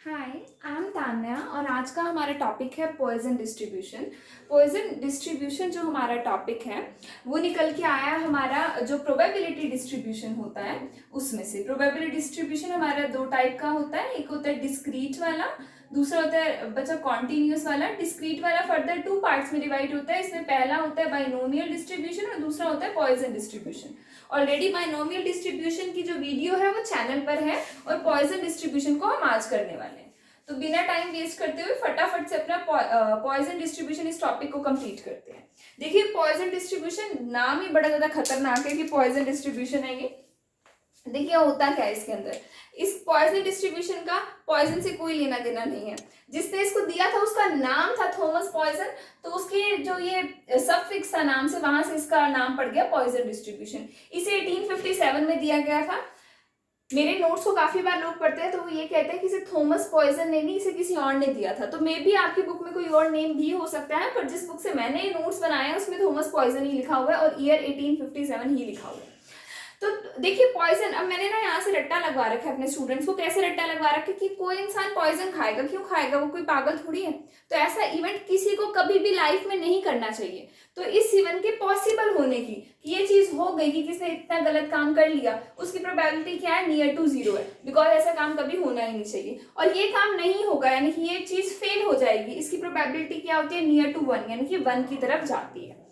Hi, I am Tanya और आज का हमारा टॉपिक है पॉइजन डिस्ट्रीब्यूशन। पॉइजन डिस्ट्रीब्यूशन जो हमारा टॉपिक है वो निकल के आया हमारा जो प्रोबेबिलिटी डिस्ट्रीब्यूशन होता है उसमें से। प्रोबेबिलिटी डिस्ट्रीब्यूशन हमारा दो टाइप का होता है, एक होता है डिस्क्रीट वाला, दूसरा होता है बच्चा कॉन्टिन्यूस वाला। डिस्क्रीट वाला फर्दर टू पार्ट्स में डिवाइड होता है। इसमें पहला होता है बाइनोमियल डिस्ट्रीब्यूशन और दूसरा होता है Poisson distribution. Already binomial distribution की जो वीडियो है वो चैनल पर है और पॉइजन डिस्ट्रीब्यूशन को हम आज करने वाले हैं। तो बिना टाइम वेस्ट करते हुए फटाफट से अपना पॉइजन डिस्ट्रीब्यूशन इस टॉपिक को कंप्लीट करते हैं। देखिए पॉइजन डिस्ट्रीब्यूशन नाम ही बड़ा ज्यादा खतरनाक है कि पॉइजन डिस्ट्रीब्यूशन है ये। देखिए होता क्या है इसके अंदर, इस पॉइजन डिस्ट्रीब्यूशन का पॉइजन से कोई लेना देना नहीं है। जिसने इसको दिया था उसका नाम था थॉमस पॉइजन, तो उसके जो ये सफिक्स था नाम से, वहां से इसका नाम पड़ गया पॉइजन डिस्ट्रीब्यूशन। इसे 1857 में दिया गया था। मेरे नोट्स को काफी बार लोग पढ़ते हैं तो वो ये कहते हैं कि इसे थॉमस पॉइजन ने नहीं, इसे किसी और ने दिया था। तो मे बी आपकी बुक में कोई और नेम भी हो सकता है, पर जिस बुक से मैंने ये नोट्स बनाए हैं उसमें थॉमस पॉइजन ही लिखा हुआ है और ईयर 1857 ही लिखा हुआ है। तो देखिए पॉइजन, अब मैंने ना यहाँ से रट्टा लगवा रखा है अपने स्टूडेंट्स को। कैसे रट्टा लगवा रखा है कि कोई इंसान पॉइजन खाएगा, क्यों खाएगा, वो कोई पागल थोड़ी है। तो ऐसा इवेंट किसी को कभी भी लाइफ में नहीं करना चाहिए। तो इस इवेंट के पॉसिबल होने की कि ये चीज हो गई कि किसने इतना गलत काम कर लिया, उसकी प्रोबेबिलिटी क्या है, नियर टू जीरो है। बिकॉज ऐसा काम कभी होना ही नहीं चाहिए। और ये काम नहीं होगा यानी कि ये चीज फेल हो जाएगी, इसकी प्रोबेबिलिटी क्या होती है, नियर टू वन, यानी कि 1 की तरफ जाती है।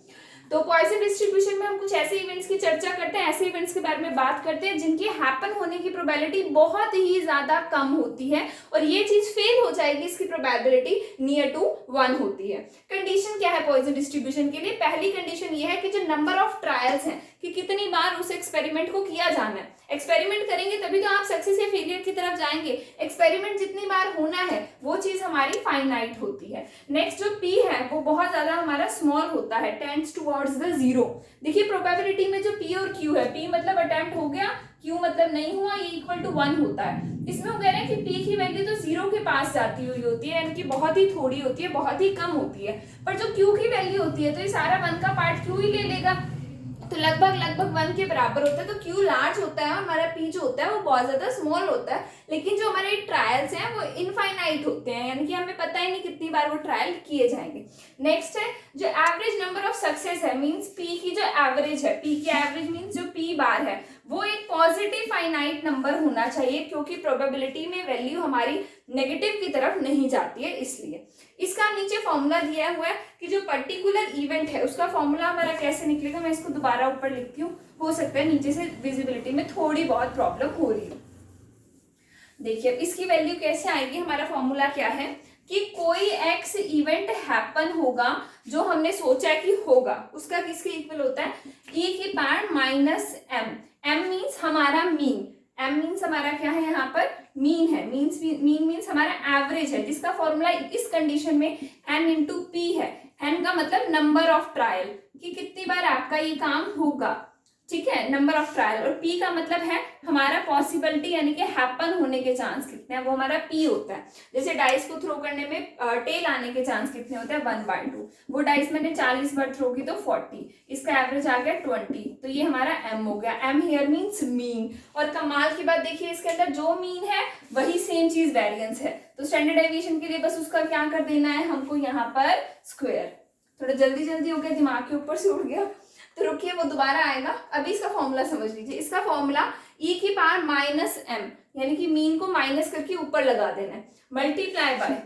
तो पॉइजन डिस्ट्रीब्यूशन में हम कुछ ऐसे इवेंट्स की चर्चा करते हैं, ऐसे इवेंट्स के बारे में बात करते हैं जिनके हैपन होने की प्रोबेबिलिटी बहुत ही ज्यादा कम होती है और ये चीज फेल हो जाएगी, इसकी प्रोबेबिलिटी नियर टू 1 होती है। कंडीशन क्या है पॉइजन डिस्ट्रीब्यूशन के लिए? पहली कंडीशन ये है कि जो नंबर ऑफ ट्रायल्स हैं कि कितनी बार उस एक्सपेरिमेंट को किया जाना है। एक्सपेरिमेंट करेंगे तभी तो आप सक्सेस या फेलियर की तरफ जाएंगे। एक्सपेरिमेंट जितनी बार होना है वो चीज हमारी फाइनाइट होती है। नेक्स्ट जो पी है वो बहुत ज्यादा हमारा स्मॉल होता है, टेंड्स टुवर्ड्स द जीरो। देखिए प्रोबेबिलिटी में जो पी और क्यू है, पी मतलब अटेम्प्ट हो गया, क्यू मतलब नहीं हुआ, ये इक्वल टू 1 होता है। इसमें वो कह रहे हैं कि पी की वैल्यू तो जीरो के पास जाती हुई होती है, यानी कि बहुत ही थोड़ी होती है, बहुत ही कम होती है। पर जो क्यू की वैल्यू होती है तो ये सारा 1 का पार्ट क्यू ही ले लेगा, तो लगभग 1 के बराबर होता है। तो क्यू लार्ज होता है और हमारा पी जो होता है वो बहुत ज्यादा स्मॉल होता है। लेकिन जो हमारे ट्रायल्स हैं वो इनफाइनाइट होते हैं, यानी कि हमें पता ही नहीं कितनी बार वो ट्रायल किए जाएंगे। नेक्स्ट है जो एवरेज नंबर ऑफ सक्सेस है, मींस पी की जो एवरेज है, पी की एवरेज मींस जो पी बार है वो एक पॉजिटिव फाइनाइट नंबर होना चाहिए, क्योंकि प्रोबेबिलिटी में वैल्यू हमारी नेगेटिव की तरफ नहीं जाती है। इसलिए इसका नीचे फॉर्मूला दिया हुआ है कि जो पर्टिकुलर इवेंट है उसका फॉर्मूला हमारा कैसे निकलेगा। मैं इसको दोबारा ऊपर लिखती हूँ, हो सकता है नीचे से विजिबिलिटी में थोड़ी बहुत प्रॉब्लम हो रही हो। देखिए इसकी वैल्यू कैसे आएगी, हमारा फॉर्मूला क्या है कि कोई एक्स इवेंट हैपन होगा जो हमने सोचा कि होगा, उसका किसके इक्वल होता है, e की power minus M. M means हमारा मीन, एम मीन्स हमारा क्या है, यहाँ पर मीन है। मीन मीन्स हमारा एवरेज है, जिसका फॉर्मूला इस कंडीशन में एन इंटू पी है। एन का मतलब नंबर ऑफ ट्रायल, कि कितनी बार आपका ये काम होगा, ठीक है, नंबर ऑफ ट्रायल। और पी का मतलब है हमारा पॉसिबिलिटी, यानी कि हैपन होने के चांस कितने हैं, वो हमारा पी होता है। जैसे डाइस को थ्रो करने में टेल आने के चांस कितने होते हैं, 1/2। वो डाइस मैंने 40 बार थ्रो की तो 40, इसका एवरेज आ गया 20, तो ये हमारा एम हो गया। Am here means mean. और कमाल की बात देखिए इसके अंदर जो मीन है वही सेम चीज वेरियंस है, तो स्टैंडर्ड डेविएशन के लिए बस उसका क्या कर देना है हमको, यहाँ पर स्क्वायर। थोड़ा जल्दी हो गया, दिमाग के ऊपर से उड़ गया, तो रुकिए वो दोबारा आएगा। अभी इसका फॉर्मूला समझ लीजिए। इसका फॉर्मूला e की पावर माइनस एम, यानी कि मीन को माइनस करके ऊपर लगा देना है, मल्टीप्लाई बाय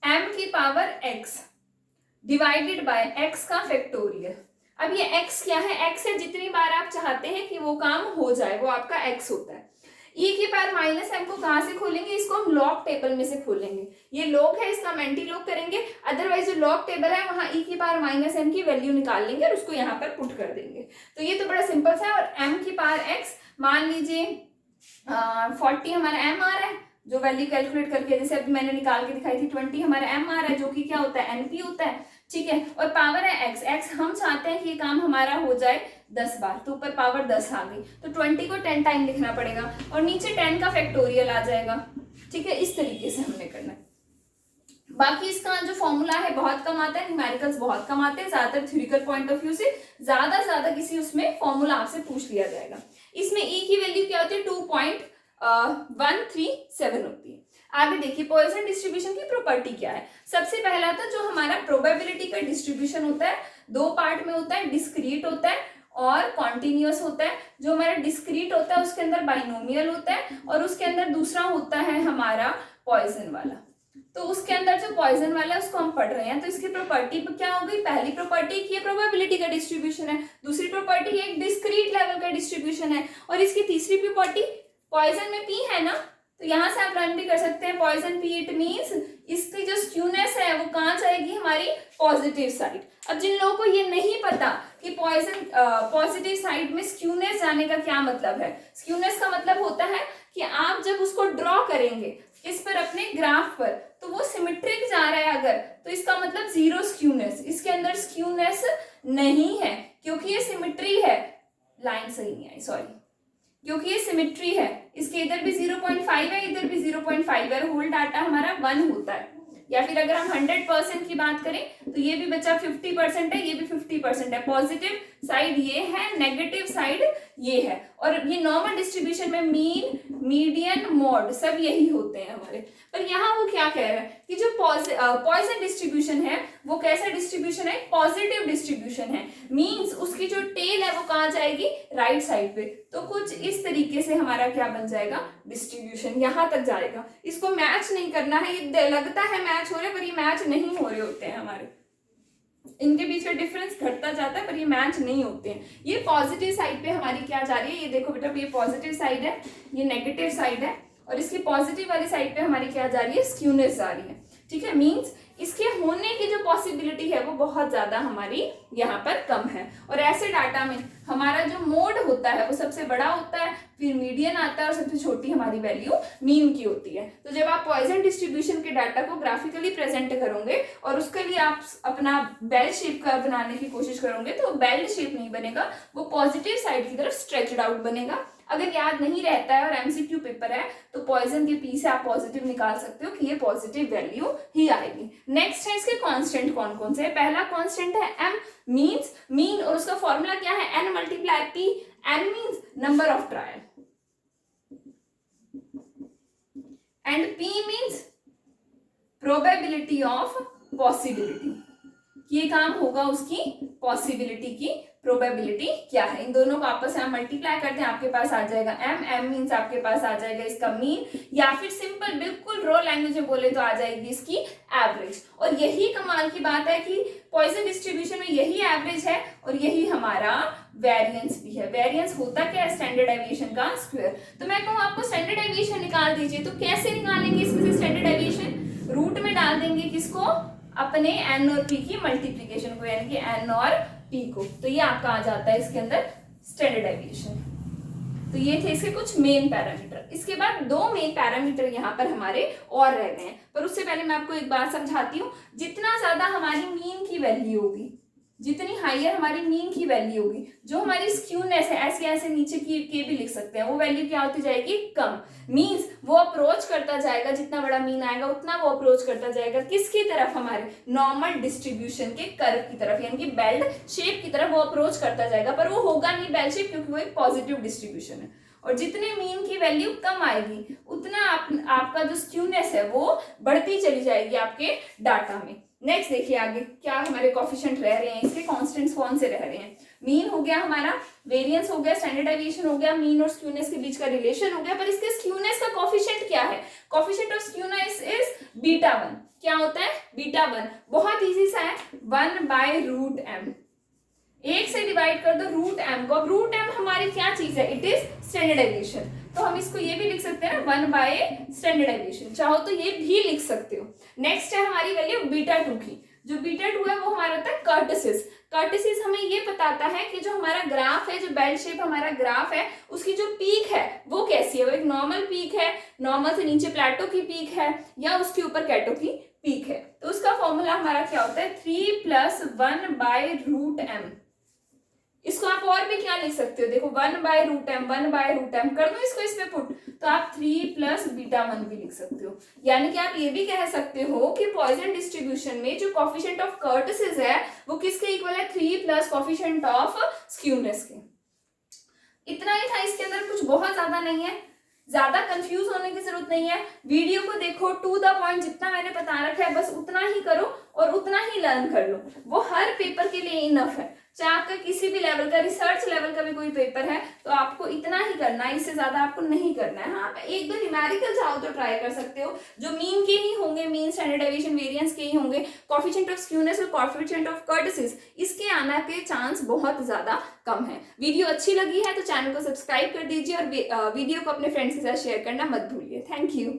m की power x divided by x का फैक्टोरियल। अब ये x क्या है, x है जितनी बार आप चाहते हैं कि वो काम हो जाए, वो आपका x होता है। e की पावर माइनस एम को कहां से खोलेंगे, इसको हम लॉग टेबल में से खोलेंगे। ये लॉग है, इसका हम एंटी लॉग करेंगे, अदरवाइज जो लॉग टेबल है वहां e की पावर माइनस एम की वैल्यू निकाल लेंगे और उसको यहाँ पर पुट कर देंगे। तो ये तो बड़ा सिंपल सा है। और m की पावर x मान लीजिए 40 हमारा m आ रहा है, जो वैल्यू कैलकुलेट करके जैसे अभी मैंने निकाल के दिखाई थी, 20 हमारा m आ रहा है, जो कि क्या होता है, np होता है, ठीक है। और पावर है x हम चाहते हैं कि ये काम हमारा हो जाए 10 बार, तो ऊपर पावर 10 आ गई, तो 20 को 10 टाइम लिखना पड़ेगा और नीचे 10 का फैक्टोरियल आ जाएगा, ठीक है। इस तरीके से हमने करना है। बाकी इसका जो फॉर्मूला है बहुत कम आता है, न्यूमेरिकल्स बहुत कम आते हैं, ज्यादातर थ्योरिटिकल पॉइंट ऑफ व्यू से ज्यादा किसी उसमें फॉर्मूला आपसे पूछ लिया जाएगा। इसमें e की वैल्यू क्या होती है, 2.137 होती है। आगे देखिए पॉइसन डिस्ट्रीब्यूशन की प्रॉपर्टी क्या है। सबसे पहला तो जो हमारा प्रोबेबिलिटी का डिस्ट्रीब्यूशन होता है दो पार्ट में होता है, डिस्क्रीट होता है और कॉन्टिन्यूअस होता है। जो हमारा डिस्क्रीट होता है उसके अंदर बाइनोमियल होता है और उसके अंदर दूसरा होता है हमारा पॉइसन वाला। तो उसके अंदर जो पॉइजन वाला है उसको हम पढ़ रहे हैं। तो इसकी प्रॉपर्टी क्या हो गई, पहली प्रॉपर्टी की प्रोबेबिलिटी का डिस्ट्रीब्यूशन है, दूसरी प्रॉपर्टी एक डिस्क्रीट लेवल का डिस्ट्रीब्यूशन है और इसकी तीसरी प्रॉपर्टी पॉइजन में पी है ना, तो यहां से आप लर्न भी कर सकते हैं पॉइजन पी, इट मींस इसकी जो स्क्यूनेस है वो कहां जाएगी, हमारी पॉजिटिव साइड। अब जिन लोगों को ये नहीं पता कि पॉइजन पॉजिटिव साइड में स्क्यूनेस जाने का क्या मतलब है, स्क्यूनेस का मतलब होता है कि आप जब उसको ड्रॉ करेंगे इस पर अपने ग्राफ पर तो वो सिमेट्रिक जा रहा है अगर, तो इसका मतलब जीरो स्क्यूनेस, इसके अंदर स्क्यूनेस नहीं है क्योंकि ये सिमेट्री है, लाइन सही नहीं आई सॉरी, क्योंकि ये सिमेट्री है, इसके इधर भी 0.5 है इधर भी 0.5 है, होल डाटा हमारा 1 होता है। या फिर अगर हम 100% की बात करें तो ये भी बचा 50% है, ये भी 50% है, पॉजिटिव साइड ये है, नेगेटिव साइड ये है। और ये नॉर्मल डिस्ट्रीब्यूशन में मीन, मीडियन, मोड सब यही होते हैं हमारे। पर यहाँ वो क्या कह रहा है कि जो पॉइसन डिस्ट्रीब्यूशन है वो कैसा डिस्ट्रीब्यूशन है, पॉजिटिव डिस्ट्रीब्यूशन है, मींस उसकी जो टेल है वो कहाँ जाएगी, राइट साइड पे। तो कुछ इस तरीके से हमारा क्या बन जाएगा, डिस्ट्रीब्यूशन यहाँ तक जाएगा। इसको मैच नहीं करना है, ये लगता है मैच हो रहे पर ये मैच नहीं हो रहे होते हैं हमारे, इनके बीच का डिफरेंस घटता जाता है पर ये मैच नहीं होते हैं। ये पॉजिटिव साइड पे हमारी क्या जा रही है, ये देखो बेटा ये पॉजिटिव साइड है, ये नेगेटिव साइड है और इसकी पॉजिटिव वाली साइड पे हमारी क्या जा रही है, स्क्यूनेस जा रही है। ठीक है, मींस इसके होने की जो पॉसिबिलिटी है वो बहुत ज्यादा हमारी यहाँ पर कम है। और ऐसे डाटा में हमारा जो मोड होता है वो सबसे बड़ा होता है, फिर मीडियन आता है और सबसे छोटी हमारी वैल्यू मीन की होती है। तो जब आप पॉइसन डिस्ट्रीब्यूशन के डाटा को ग्राफिकली प्रेजेंट करोगे और उसके लिए आप अपना बेल शेप का बनाने की कोशिश करोगे तो बेल शेप नहीं बनेगा, वो पॉजिटिव साइड की तरफ स्ट्रेच्ड आउट बनेगा। अगर याद नहीं रहता है और एमसीक्यू पेपर है तो पॉइजन के पी से आप पॉजिटिव निकाल सकते हो कि ये पॉजिटिव वैल्यू ही आएगी। नेक्स्ट है इसके कांस्टेंट कौन कौन से है। पहला कांस्टेंट है एम, मींस मीन, और उसका फॉर्मूला क्या है, N multiply P, N means number of trial and P means probability of possibility, ये काम होगा उसकी पॉसिबिलिटी की प्रोबेबिलिटी क्या है। इन दोनों को आपस में आप मल्टीप्लाई करते हैं आपके पास आ जाएगा एम, एम मींस आपके पास आ जाएगा इसका मीन, या फिर सिंपल बिल्कुल रॉ लैंग्वेज में बोले तो आ जाएगी इसकी एवरेज। और यही कमाल की बात है कि पॉइसन डिस्ट्रीब्यूशन में यही एवरेज है और यही हमारा वेरिएंस भी है। वेरिएंस होता क्या है, स्टैंडर्ड डेविएशन का स्क्वायर। तो मैं कहूँ आपको स्टैंडर्ड डेविएशन निकाल दीजिए, तो कैसे निकालेंगे इसमें से स्टैंडर्ड डेविएशन, रूट में डाल देंगे किसको, अपने एन और पी की मल्टीप्लीकेशन को, यानी कि एन और पी को। तो ये आपका आ जाता है इसके अंदर स्टैंडर्ड डेविएशन। तो ये थे इसके कुछ मेन पैरामीटर। इसके बाद दो मेन पैरामीटर यहाँ पर हमारे और रह गए हैं, पर उससे पहले मैं आपको एक बात समझाती हूँ। जितना ज्यादा हमारी मीन की वैल्यू होगी, जितनी हाइयर हमारी मीन की वैल्यू होगी, जो हमारी स्क्यूनेस है ऐसे ऐसे नीचे की के भी लिख सकते हैं, वो वैल्यू क्या होती जाएगी, कम। मींस वो अप्रोच करता जाएगा, जितना बड़ा मीन आएगा उतना वो अप्रोच करता जाएगा किसकी तरफ, हमारे नॉर्मल डिस्ट्रीब्यूशन के कर्व की तरफ, यानी कि बेल्ट शेप की तरफ वो अप्रोच करता जाएगा। पर वो होगा नहीं बेल शेप, क्योंकि वो एक पॉजिटिव डिस्ट्रीब्यूशन है। और जितने मीन की वैल्यू कम आएगी उतना आपका जो स्क्यूनेस है वो बढ़ती चली जाएगी आपके डाटा में। नेक्स्ट देखिए आगे क्या हमारे कोफिशिएंट रह रहे हैं, इसके कांस्टेंट्स कौन से रह रहे हैं। मीन हो गया हमारा, वेरिएंस हो गया, स्टैंडर्ड डेविएशन हो गया, मीन और स्क्यूनेस के बीच का रिलेशन हो गया। पर इसके स्क्यूनेस का कोफिशिएंट क्या है, coefficient of skewness is beta 1। क्या होता है, बीटा 1 बहुत इजी सा है, 1/√m, एक से डिवाइड कर दो रूट एम को। अब रूट एम हमारी क्या चीज है, इट इज स्टैंडर्ड डेविएशन। तो हम इसको ये भी लिख सकते हैं ना 1 स्टैंडर्ड डेविएशन, चाहो तो ये भी लिख सकते हो। नेक्स्ट है हमारी वैल्यू बीटा 2 की। जो बीटा 2 है वो हमारा होता है कर्टिसिस। कर्टिसिस हमें ये बताता है कि जो हमारा ग्राफ है, जो बेल शेप हमारा ग्राफ है, उसकी जो पीक है वो कैसी है, वो एक नॉर्मल पीक है, नॉर्मल से नीचे प्लेटो की पीक है, या उसके ऊपर कैटो की पीक है। तो उसका फॉर्मूला हमारा क्या होता है, 3 + 1/√m। इसको आप और भी क्या लिख सकते हो, देखो 1/√m, 1/√m कर दो इसको इस पे पुट, तो आप 3 + β1 भी लिख सकते हो। यानी कि आप ये भी कह सकते हो कि पॉइसन डिस्ट्रीब्यूशन में जो कोफिशिएंट ऑफ कर्टिसिस है वो किसके इक्वल है, 3 + कोफिशिएंट ऑफ स्क्यूनेस के। इतना ही था, इसके अंदर कुछ बहुत ज्यादा नहीं है। ज्यादा कंफ्यूज होने की जरूरत नहीं है, वीडियो को देखो, टू द पॉइंट, जितना मैंने बता रखा है बस उतना ही करो और उतना ही लर्न कर लो, वो हर पेपर के लिए इनफ है। चाहे आपका किसी भी लेवल का, रिसर्च लेवल का भी कोई पेपर है तो आपको इतना ही करना है, इससे ज्यादा आपको नहीं करना है। हाँ, एक दो न्यूमेरिकल चाहो तो ट्राई कर सकते हो, जो मीन के ही होंगे, मीन, स्टैंडर्ड डेविएशन, वेरिएंस के ही होंगे, कोएफिशिएंट ऑफ स्क्यूनेस और कोएफिशिएंट ऑफ कर्टिसिस, इसके आने के चांस बहुत ज्यादा कम है। वीडियो अच्छी लगी है तो चैनल को सब्सक्राइब कर दीजिए और वीडियो को अपने फ्रेंड्स के साथ शेयर करना मत भूलिए। Thank you.